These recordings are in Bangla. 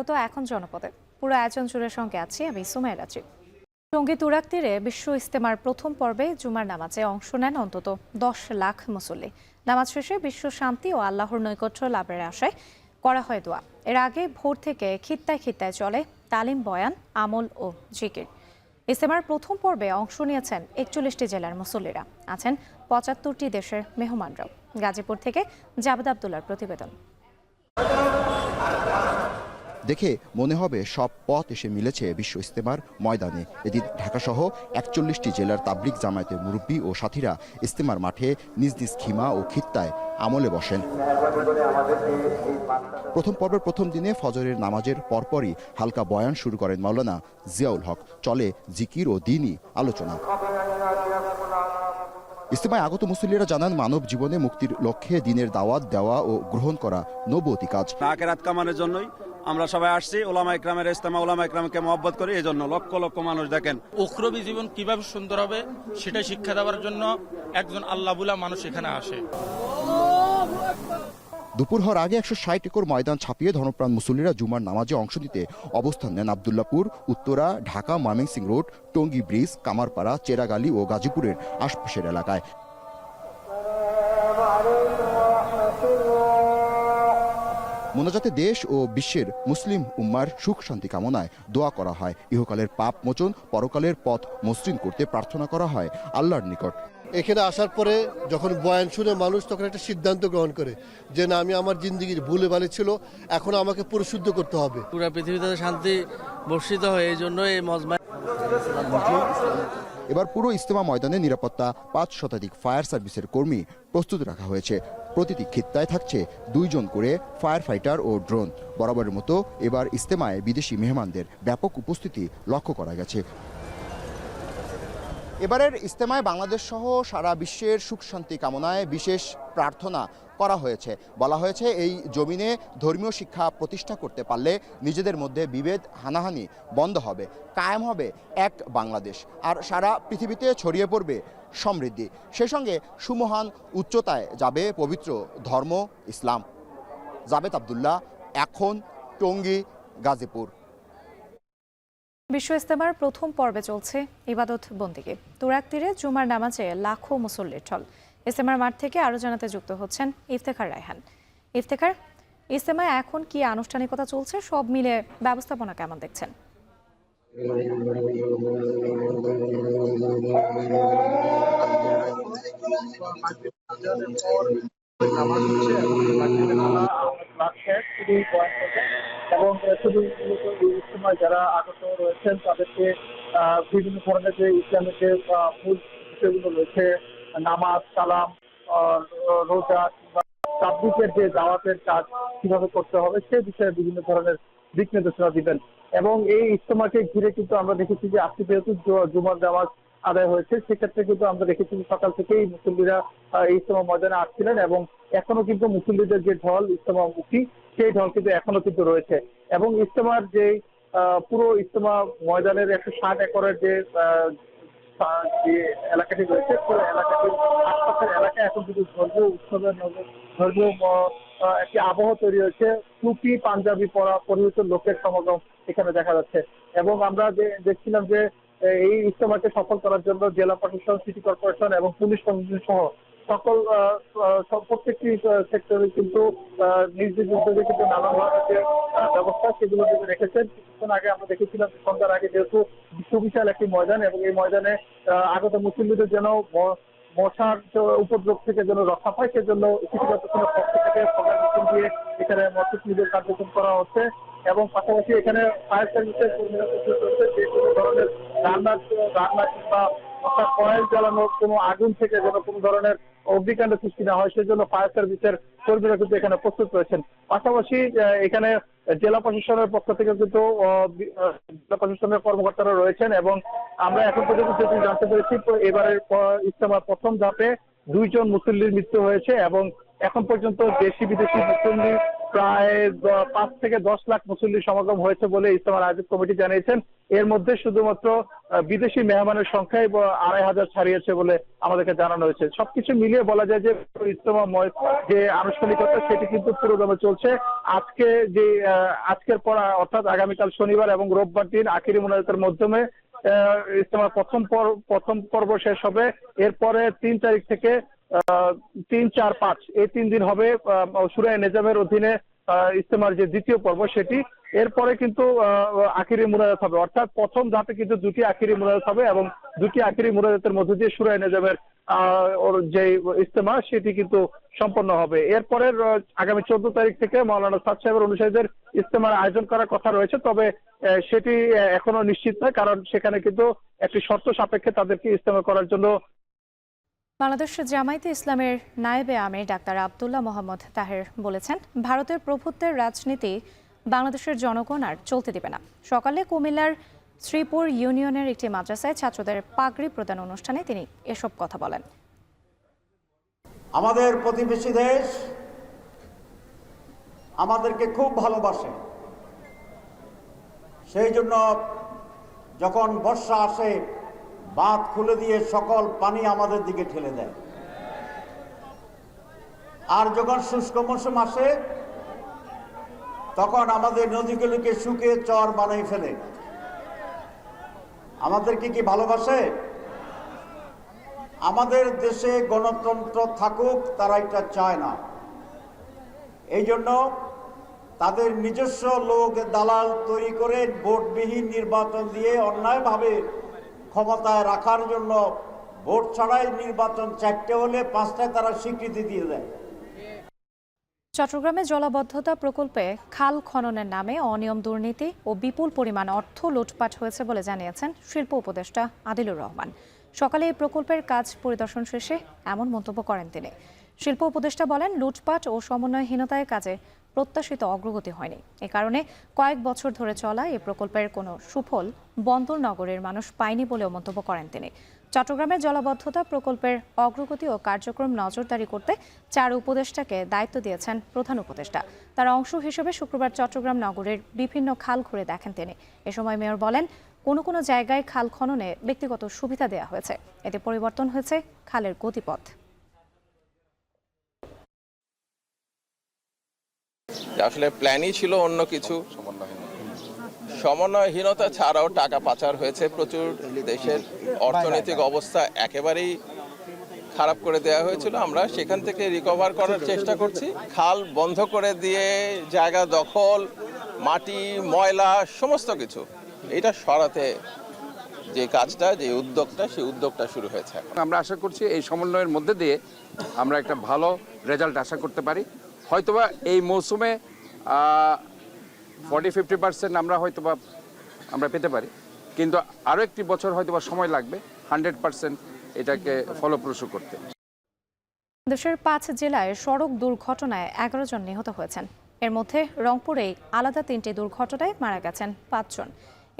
স্বাগত এখন জনপদে। পুরো আয়োজন জুড়ে সঙ্গে আছি আমি সুমাইয়া রাজি। টঙ্গী তুরাগ তীরে বিশ্ব ইজতেমার প্রথম পর্বে জুমার নামাজে অংশ নেন অন্তত 10 লাখ মুসল্লি। নামাজ শেষে বিশ্ব শান্তি ও আল্লাহর নৈকট্য লাভের আশায় করা হয় দোয়া। এর আগে ভোর থেকে খিত্তায় খিত্তায় চলে তালিম, বয়ান, আমল ও জিকির। ইজতেমার প্রথম পর্বে অংশ নিয়েছেন 41টি জেলার মুসল্লিরা, আছেন 75টি দেশের মেহমানরাও। গাজীপুর থেকে জাবেদ আব্দুল্লাহর প্রতিবেদন। দেখে মনে হবে সব পথ এসে মিলেছে বিশ্ব ইজতেমার ময়দানে। এদিন ঢাকাসহ 41টি জেলার তাবলিগ জামায়াতের মুরব্বী ও সাথীরা ইজতেমার মাঠে নিজ নিজ খিমা ও খিত্তায় আমলে বসেন। প্রথম পর্বের প্রথম দিনে ফজরের নামাজের পরপরই হালকা বয়ান শুরু করেন মাওলানা জিয়াউল হক। চলে জিকির ও দ্বীনি আলোচনা। ইজতেমায় আগত মুসল্লিরা জানান, মানব জীবনে মুক্তির লক্ষ্যে দ্বীনের দাওয়াত দেওয়া ও গ্রহণ করা নবুয়তি কাজ। আখিরাত কামানোর জন্যই আমরা সবাই আসছি। ওলামা ইকরামের ইজতেমা, ওলামা ইকরামকে মহব্বত করি, এই জন্য লক্ষ লক্ষ মানুষ দেখেন। উখরবি জীবন কিভাবে সুন্দর হবে সেটা শিক্ষা দেওয়ার জন্য একজন আল্লাহবুলা মানুষ এখানে আসে। দুপুর হওয়ার আগে 160 একর ময়দান ছাপিয়ে ধর্মপ্রাণ মুসল্লিরা জুমার নামাজে অংশ নিতে অবস্থান নেন আব্দুল্লাহপুর, উত্তরা, ঢাকা, ময়মনসিং রোড, টঙ্গী ব্রিজ, কামারপাড়া, চেরাগালি ও গাজীপুরের আশপাশের এলাকায়। মোনাজাতে দেশ ও বিশ্বের মুসলিম উম্মার সুখ শান্তি কামনায় দোয়া করা হয়। ইহকালের পাপ মোচন, পরকালের পথ মসৃণ করতে প্রার্থনা করা হয় আল্লাহর নিকট। এখানে আসার পরে যখন বয়ান শুনে মানুষ তখন একটা সিদ্ধান্ত গ্রহণ করে যে না, আমি আমার জিন্দিগির ভুলে বালি ছিল, এখন আমাকে পরিশুদ্ধ করতে হবে। পুরো পৃথিবীতে শান্তি বর্ষিত হয়, এই জন্য এই মজমা। এবার পুরো ইজতেমা ময়দানে নিরাপত্তা 5 শতাধিক ফায়ার সার্ভিসের কর্মী প্রস্তুত রাখা হয়েছে। প্রতিটি খিত্তায় থাকছে 2 জন করে ফায়ার ফাইটার ও ড্রোন। বরাবরের মতো এবার ইজতেমায় বিদেশি মেহমানদের ব্যাপক উপস্থিতি লক্ষ্য করা গেছে। এবারের ইজতেমায় বাংলাদেশ সহ সারা বিশ্বের সুখ শান্তি কামনায় বিশেষ প্রার্থনা করা হয়েছে। বলা হয়েছে, এই জমিনে ধর্মীয় শিক্ষা প্রতিষ্ঠা করতে পারলে নিজেদের মধ্যে বিভেদ, হানাহানি বন্ধ হবে, কায়েম হবে এক বাংলাদেশ, আর সারা পৃথিবীতে ছড়িয়ে পড়বে সমৃদ্ধি। সেই সঙ্গে সুমহান উচ্চতায় যাবে পবিত্র ধর্ম ইসলাম। জাবেদ আব্দুল্লাহ, এখন, টঙ্গী, গাজীপুর। বিশ্ব ইজতেমার প্রথম পর্বে চলছে ইবাদত বন্দেগি। তুরাগ তীরে জুমার নামাজে লাখো মুসল্লির ঢল। ইজতেমার মাঠ থেকে আরো জানাতে যুক্ত হচ্ছেন ইফতেখার রায়হান। ইফতেখার, ইজতেমায় এখন কি আনুষ্ঠানিকতা চলছে, সব মিলে ব্যবস্থাপনা কেমন দেখছেন? এবং শুধু ইজতেমায় যারা আগত রয়েছেন তাদেরকে বিভিন্ন ধরনের যে ইসলামের যে মূল বিষয়গুলো রয়েছে, নামাজ, সালাম, রোজা কিংবা তাবলীগের যে দাওয়াতের কাজ কিভাবে করতে হবে সে বিষয়ে বিভিন্ন ধরনের দিক নির্দেশনা দিবেন। এবং এই ইজতেমাকে ঘিরে কিন্তু আমরা দেখেছি যে আজকে যেহেতু জুমার নামাজ আদায় হয়েছে, সেক্ষেত্রে কিন্তু আমরা দেখেছি সকাল থেকেই মুসল্লিরা ইজতেমা ময়দানে আসছিলেন এবং এখনো কিন্তু মুসল্লিদের যে ঢল ইজতেমামুখী, সেই ঢল কিন্তু এখনো কিন্তু রয়েছে। এবং ইজতেমার যে পুরো ইজতেমা ময়দানের 160 একরের যে এলাকাটি রয়েছে, পুরো এলাকাটির আশপাশের এলাকায় এখন কিন্তু ধর্মীয় উৎসবের ধর্মীয় একটি আবহ তৈরি হয়েছে। টুপি পাঞ্জাবি পরিহিত লোকের সমাগম এখানে দেখা যাচ্ছে। এবং আমরা দেখছিলাম যে এই ইজতেমাকে সফল করার জন্য জেলা প্রশাসন, সিটি কর্পোরেশন এবং পুলিশ কমিশন সহ সকল প্রত্যেকটি সেক্টরে কিন্তু নিজ নিজ উদ্যোগে কিন্তু নানা ধরনের যে ব্যবস্থা সেগুলো কিন্তু রেখেছেন। কিছুক্ষণ আগে আমরা দেখেছিলাম সন্ধ্যার আগে যেহেতু সুবিশাল একটি ময়দান এবং এই ময়দানে আগত মুসল্লিদের যেন মশার উপদ্রব থেকে যেন রক্ষা পায়, সেজন্য সিটি কর্পোরেশনের পক্ষ থেকে সবাই মিছিল দিয়ে এখানে মসজিদ নিজের কার্যক্রম করা হচ্ছে। এবং পাশাপাশি এখানে ফায়ার সার্ভিসের কর্মীরা প্রস্তুত রয়েছে যে কোনো ধরনের রান্না কিংবা কয়েল জ্বালানোর কোনো আগুন থেকে যেন কোনো ধরনের অগ্নিকাণ্ড সৃষ্টি না হয়, সেজন্য ফায়ার সার্ভিসের কর্মীরা কিন্তু এখানে প্রস্তুত রয়েছেন। পাশাপাশি এখানে জেলা প্রশাসনের পক্ষ থেকে কিন্তু জেলা প্রশাসনের কর্মকর্তারা রয়েছেন। এবং আমরা এখন পর্যন্ত যেটি জানতে পেরেছি, এবারের ইজতেমার প্রথম ধাপে 2 জন মুসল্লির মৃত্যু হয়েছে এবং এখন পর্যন্ত দেশি বিদেশি মুসল্লি প্রায় 5 থেকে 10 লাখ মুসল্লির সমাগম হয়েছে বলে ইজতেমার আয়োজক কমিটি জানিয়েছেন। এর মধ্যে শুধুমাত্র বিদেশি মেহমানের সংখ্যায় 2500 ছাড়িয়েছে বলে আমাদেরকে জানানো হয়েছে। সবকিছু মিলিয়ে বলা যায় যে ইজতেমাময় যে আনুষ্ঠানিকতা সেটি কিন্তু পুরোদমে চলছে। আজকের পর অর্থাৎ আগামীকাল শনিবার এবং রোববার দিন আখিরি মুনাজাতের মাধ্যমে ইজতেমার প্রথম পর্ব শেষ হবে। এরপরে 3 তারিখ থেকে 3, 4, 5 এই 3 দিন হবে সূরা নেজামের অধীনে ইজতেমার যে দ্বিতীয় পর্ব সেটি। এরপরে কিন্তু আখিরি মুনাজাত হবে, অর্থাৎ প্রথম ধাপে কিন্তু 2টি আখিরি মুনাজাত হবে এবং 2টি আখিরি মুনাজাতের মধ্যে দিয়ে সূরা নেজামের যে ইজতেমা সেটি কিন্তু সম্পন্ন হবে। এরপরে আগামী 14 তারিখ থেকে মাওলানা সাদ সাহেবের অনুসারীদের ইজতেমার আয়োজন করার কথা রয়েছে, তবে সেটি এখনো নিশ্চিত নয়, কারণ সেখানে কিন্তু একটি শর্ত সাপেক্ষে তাদেরকে ইজতেমা করার জন্য। বাংলাদেশ জামায়াতে ইসলামের নায়েবে আমির ডাক্তার আব্দুল্লাহ মোহাম্মদ তাহের বলেছেন, ভারতের প্রভুত্বের রাজনীতি বাংলাদেশের জনগণ আর চলতে দেবে না। সকালে কুমিল্লার শ্রীপুর ইউনিয়নের একটি মাদ্রাসায় ছাত্রদের পাগড়ি প্রদান অনুষ্ঠানে তিনি এসব কথা বলেন। আমাদের প্রতিবেশী দেশ আমাদেরকে খুব ভালোবাসে, সেই জন্য যখন বর্ষা আসে বাঁধ খুলে দিয়ে সকল পানি আমাদের দিকে ঠেলে দেয়, আর যখন শুষ্ক মৌসুম আসে তখন আমাদের নদীগুলিকে শুকিয়ে চর বানিয়ে ফেলে। আমাদেরকে কি ভালোবাসে? আমাদের দেশে গণতন্ত্র থাকুক তারা এটা চায় না। এই জন্য তাদের নিজস্ব লোক দালাল তৈরি করে ভোটবিহীন নির্বাচন দিয়ে অন্যায়ভাবে ক্ষমতায় রাখার জন্য ভোট ছাড়াই নির্বাচন 4টে হলে 5টায় তারা স্বীকৃতি দিয়ে দেয়। চট্টগ্রামে জলাবদ্ধতা প্রকল্পে খাল খননের নামে অনিয়ম, দুর্নীতি ও বিপুল পরিমাণ অর্থ লুটপাট হয়েছে বলে জানিয়েছেন শিল্প উপদেষ্টা আদিলুর রহমান। সকালে এই প্রকল্পের কাজ পরিদর্শন শেষে এমন মন্তব্য করেন তিনি। শিল্প উপদেষ্টা বলেন, লুটপাট ও সমন্বয়হীনতায় কাজে প্রত্যাশিত অগ্রগতি হয়নি। এ কারণে কয়েক বছর ধরে চলা এই প্রকল্পের কোনো সুফল বন্দর নগরের মানুষ পায়নি বলেও মন্তব্য করেন তিনি। চট্টগ্রামের জলাবদ্ধতা প্রকল্পের অগ্রগতি ও কার্যক্রম নজরদারি করতে 4 উপদেষ্টাকে দায়িত্ব দিয়েছেন প্রধান উপদেষ্টা। তার অংশ হিসেবে শুক্রবার চট্টগ্রাম নগরের বিভিন্ন খাল ঘুরে দেখেন তিনি। এ সময় মেয়র বলেন, কোনো জায়গায় খাল খননে ব্যক্তিগত সুবিধা দেওয়া হয়েছে, এতে পরিবর্তন হয়েছে খালের গতিপথ। আসলে প্ল্যানই ছিল অন্য কিছু, সমন্বয়হীনতা ছাড়াও টাকা পাচার হয়েছে প্রচুর। দেশের অর্থনৈতিক অবস্থা একেবারেই খারাপ করে দেওয়া হয়েছিল। আমরা সেখান থেকে রিকভার করার চেষ্টা করছি। খাল বন্ধ করে দিয়ে জায়গা দখল, মাটি, ময়লা সমস্ত কিছু এটা সরাতে যে কাজটা, যে উদ্যোগটা, সেই উদ্যোগটা শুরু হয়েছে। আমরা আশা করছি এই সমন্বয়ের মধ্যে দিয়ে আমরা একটা ভালো রেজাল্ট আশা করতে পারি। হয়তোবা এই মৌসুমে 40-50% আমরা পেতে পারি, কিন্তু আরও একটি বছর হয়তোবা সময় লাগবে 100% এটাকে ফলপ্রসূ করতে। দেশের 5 জেলায় সড়ক দুর্ঘটনায় 11 জন নিহত হয়েছেন। এর মধ্যে রংপুরেই আলাদা 3টি দুর্ঘটনায় মারা গেছেন 5 জন।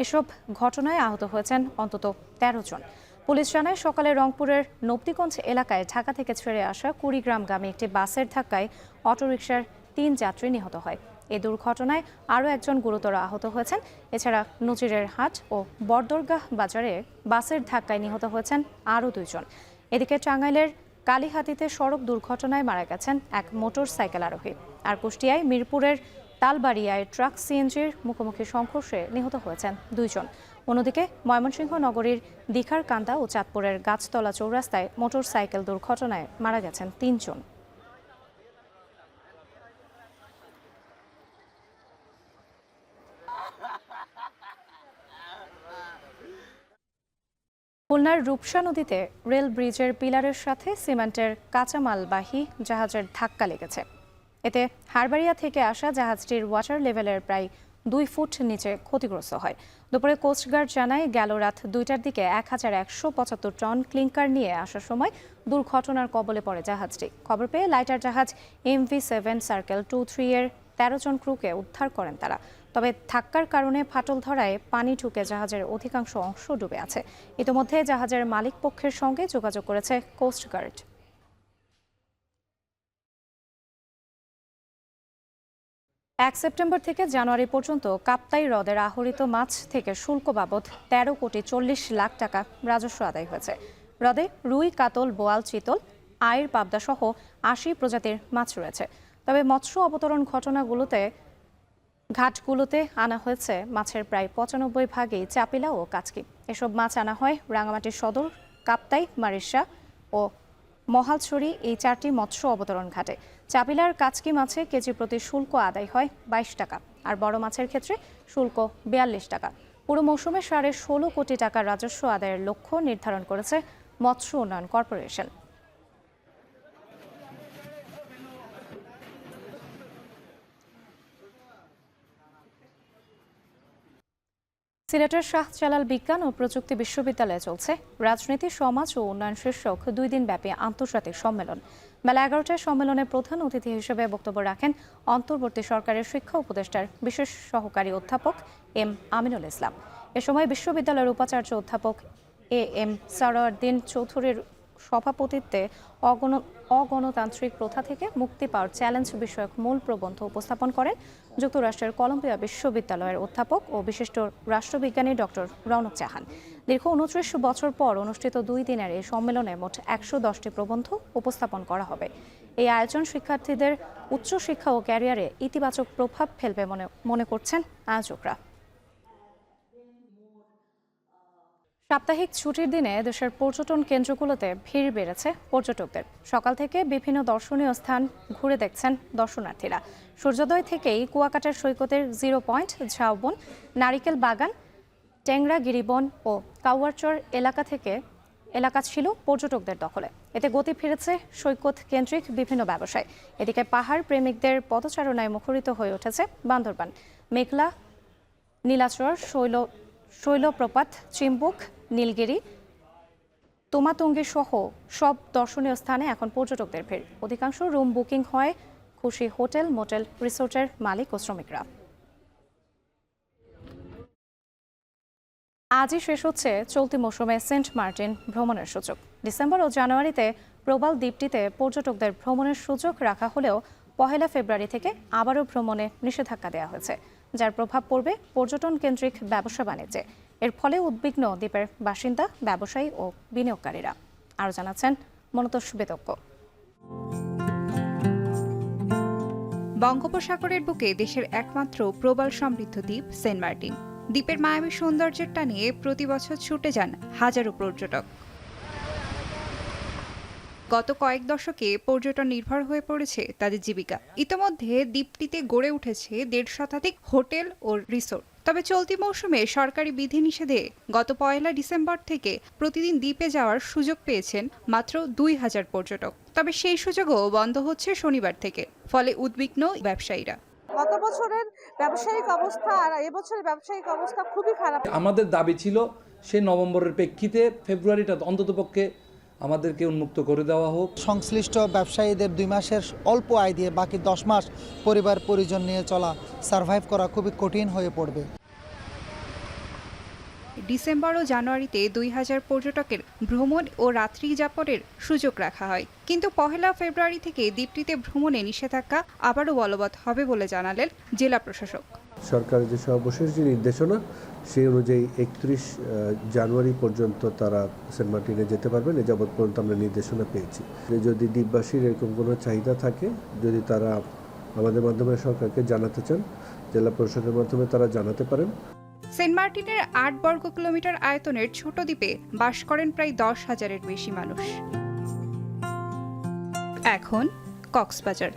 এসব ঘটনায় আহত হয়েছেন অন্তত 13 জন। পুলিশ জানায়, সকালে রংপুরের নবদীগঞ্জ এলাকায় ঢাকা থেকে ছেড়ে আসা কুড়িগ্রামগামী একটি বাসের ধাক্কায় অটোরিকশার 3 যাত্রী নিহত হয়। এই দুর্ঘটনায় আরও একজন গুরুতর আহত হয়েছেন। এছাড়া নজিরের হাট ও বরদরগাহ বাজারে বাসের ধাক্কায় নিহত হয়েছেন আরও 2 জন। এদিকে টাঙ্গাইলের কালীহাতিতে সড়ক দুর্ঘটনায় মারা গেছেন এক মোটর সাইকেল আরোহী। আর কুষ্টিয়ায় মিরপুরের তালবাড়িয়ায় ট্রাক সিএনজির মুখোমুখি সংঘর্ষে নিহত হয়েছেন 2 জন। অন্যদিকে ময়মনসিংহ নগরীর দিখার কান্দা ও চাঁদপুরের গাছতলা চৌরাস্তায় মোটর সাইকেল দুর্ঘটনায় মারা গেছেন 3 জন। খুলনার রূপসা নদীতে রেল ব্রিজের পিলারের সাথে সিমেন্টের কাঁচামালবাহী জাহাজের ধাক্কা লেগেছে। এতে হারবাড়িয়া থেকে আসা জাহাজটির ওয়াটার লেভেলের প্রায় 2 ফুট নিচে ক্ষতিগ্রস্ত হয়। দুপুরে কোস্টগার্ড জানায়, গেল রাত 2টার দিকে 1175 টন ক্লিংকার নিয়ে আসার সময় দুর্ঘটনার কবলে পড়ে জাহাজটি। খবর পেয়ে লাইটার জাহাজ MV7 সার্কেল 23 এর 13 জন ক্রুকে উদ্ধার করেন তারা। তবে ধাক্কার কারণে ফাটল ধরায় পানি ঢুকে জাহাজের অধিকাংশ অংশ ডুবে আছে। ইতিমধ্যে জাহাজের মালিক পক্ষের সঙ্গে যোগাযোগ করেছে কোস্টগার্ড। 1 সেপ্টেম্বর থেকে জানুয়ারি পর্যন্ত কাপ্তাই হ্রদের আহরিত মাছ থেকে শুল্ক বাবদ 13,40,00,000 টাকা রাজস্ব আদায় হয়েছে। হ্রদে রুই, কাতল, বোয়াল, চিতল, আইড়, পাবদা সহ 80 প্রজাতির মাছ রয়েছে। তবে মৎস্য অবতরণ ঘাটগুলোতে আনা হয়েছে মাছের প্রায় 95% চাপিলা ও কাচকি। এসব মাছ আনা হয় রাঙামাটি সদর, কাপ্তাই, মারিশা ও মহালছড়ি এই 4টি মৎস্য অবতরণ ঘাটে। চাপিলার কাচকি মাছে কেজি প্রতি শুল্ক আদায় হয় 22 টাকা, আর বড় মাছের ক্ষেত্রে শুল্ক 42 টাকা। পুরো মৌসুমে 16.5 কোটি টাকার রাজস্ব আদায়ের লক্ষ্য নির্ধারণ করেছে মৎস্য উন্নয়ন কর্পোরেশন। সিলেটের শাহজালাল বিজ্ঞান ও প্রযুক্তি বিশ্ববিদ্যালয়ে চলছে রাজনীতি, সমাজ ও উন্নয়ন শীর্ষক 2 দিনব্যাপী আন্তর্জাতিক সম্মেলন। বেলা 11টায় সম্মেলনে প্রধান অতিথি হিসেবে বক্তব্য রাখেন অন্তর্বর্তী সরকারের শিক্ষা উপদেষ্টার বিশেষ সহকারী অধ্যাপক এম আমিনুল ইসলাম। এ সময় বিশ্ববিদ্যালয়ের উপাচার্য অধ্যাপক এম সারোয়ারদিন চৌধুরীর সভাপতিত্বে অগণতান্ত্রিক প্রথা থেকে মুক্তি পাওয়ার চ্যালেঞ্জ বিষয়ক মূল প্রবন্ধ উপস্থাপন করেন যুক্তরাষ্ট্রের কলম্বিয়া বিশ্ববিদ্যালয়ের অধ্যাপক ও বিশিষ্ট রাষ্ট্রবিজ্ঞানী ডক্টর রৌনক জাহান। দীর্ঘ 29 বছর পর অনুষ্ঠিত 2 দিনের এই সম্মেলনে মোট 110টি প্রবন্ধ উপস্থাপন করা হবে। এই আয়োজন শিক্ষার্থীদের উচ্চশিক্ষা ও ক্যারিয়ারে ইতিবাচক প্রভাব ফেলবে মনে করছেন আয়োজকরা। সাপ্তাহিক ছুটির দিনে দেশের পর্যটন কেন্দ্রগুলোতে ভিড় বেড়েছে পর্যটকদের। সকাল থেকে বিভিন্ন দর্শনীয় স্থান ঘুরে দেখছেন দর্শনার্থীরা। সূর্যোদয় থেকেই কুয়াকাটার সৈকতের 0 পয়েন্ট, ঝাউবন, নারিকেল বাগান, টেংরা, গিরিবন ও কাউয়ারচর এলাকা ছিল পর্যটকদের দখলে। এতে গতি ফিরেছে সৈকত কেন্দ্রিক বিভিন্ন ব্যবসায়। এদিকে পাহাড় প্রেমিকদের পদচারণায় মুখরিত হয়ে উঠেছে বান্দরবান। মেঘলা, নীলাচর, শৈলপ্রপাত, চিম্বুক, নীলগিরি, তোমাতুঙ্গি সহ সব দর্শনীয় স্থানে এখন পর্যটকদের ভিড়। অধিকাংশ রুম বুকিং হয় খুশি হোটেল, মোটেল, রিসোর্টের মালিক ও শ্রমিকরা। আজই শেষ হচ্ছে চলতি মৌসুমে সেন্ট মার্টিন ভ্রমণের সুযোগ। ডিসেম্বর ও জানুয়ারিতে প্রবাল দ্বীপটিতে পর্যটকদের ভ্রমণের সুযোগ রাখা হলেও 1 ফেব্রুয়ারি থেকে আবারও ভ্রমণে নিষেধাজ্ঞা দেওয়া হয়েছে, যার প্রভাব পড়বে পর্যটন কেন্দ্রিক ব্যবসা বাণিজ্যে। এর ফলে উদ্বিগ্ন দ্বীপের বাসিন্দা, ব্যবসায়ী ও বিনিয়োগকারীরা। আরও জানাচ্ছেন মনতোষ বেতক্য। বঙ্গোপসাগরের বুকে দেশের একমাত্র প্রবাল সমৃদ্ধ দ্বীপ সেন্ট মার্টিন। দ্বীপের মায়াবী সৌন্দর্যের টানে প্রতি বছর ছুটে যান হাজারো পর্যটক। গত কয়েক দশকে পর্যটন নির্ভর হয়ে পড়েছে তাদের জীবিকা। ইতোমধ্যে দ্বীপটিতে গড়ে উঠেছে 1.5 শতাধিক হোটেল ও রিসোর্ট। তবে চলতি মৌসুমে সরকারি বিধিনিষেধে গত 1 ডিসেম্বর থেকে প্রতিদিন দ্বীপে যাওয়ার সুযোগ পেয়েছেন মাত্র 2000 পর্যটক। তবে সেই সুযোগও বন্ধ হচ্ছে শনিবার থেকে, ফলে উদ্বিগ্ন ব্যবসায়ীরা। গত বছরের ব্যবসায়িক অবস্থা আর এবছরের ব্যবসায়িক অবস্থা খুবই খারাপ। আমাদের দাবি ছিল সেই নভেম্বরের প্রেক্ষিতে ফেব্রুয়ারিটা অন্ততপক্ষে আমাদেরকে উন্মুক্ত করে দেওয়া হোক। সংশ্লিষ্ট ব্যবসায়ীদের 2 মাসের অল্প আয় দিয়ে বাকি 10 মাস পরিবার পরিজন নিয়ে চলা, সার্ভাইভ করা খুবই কঠিন হয়ে পড়বে। ডিসেম্বর ও জানুয়ারিতে 2000 পর্যটকের ভ্রমণ ও রাত্রি যাপনের সুযোগ রাখা হয়, কিন্তু 1 ফেব্রুয়ারি থেকে দ্বীপটিতে ভ্রমণে নিষেধাজ্ঞা আবারও বলবৎ হবে বলে জানালেন জেলা প্রশাসক। সরকারের যে সর্বশেষ যে নির্দেশনা সেই অনুযায়ী 31 জানুয়ারি পর্যন্ত তারা সেন্ট মার্টিনে যেতে পারবেন। এ যাবৎ পর্যন্ত আমরা নির্দেশনা পেয়েছি। যদি দ্বীপবাসীর এরকম কোনো চাহিদা থাকে, যদি তারা আমাদের মাধ্যমে সরকারকে জানাতে চান, জেলা প্রশাসনের মাধ্যমে তারা জানাতে পারেন। সেন্ট মার্টিনের 8 বর্গ কিলোমিটার আয়তনের ছোট দ্বীপে বাস করেন প্রায় 10,000-এর বেশি মানুষ। এখন কক্সবাজার।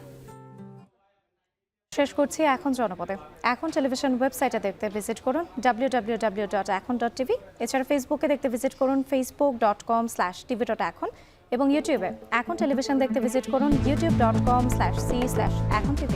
শেষ করছি এখন জনপদে। এখন টেলিভিশন ওয়েবসাইটে দেখতে ভিজিট করুন www.ekon.tv। এছাড়া ফেসবুকে দেখতে ভিজিট করুন facebook.com/tv.ekon এবং ইউটিউবে এখন টেলিভিশন দেখতে ভিজিট করুন youtube.com/c/ekontv।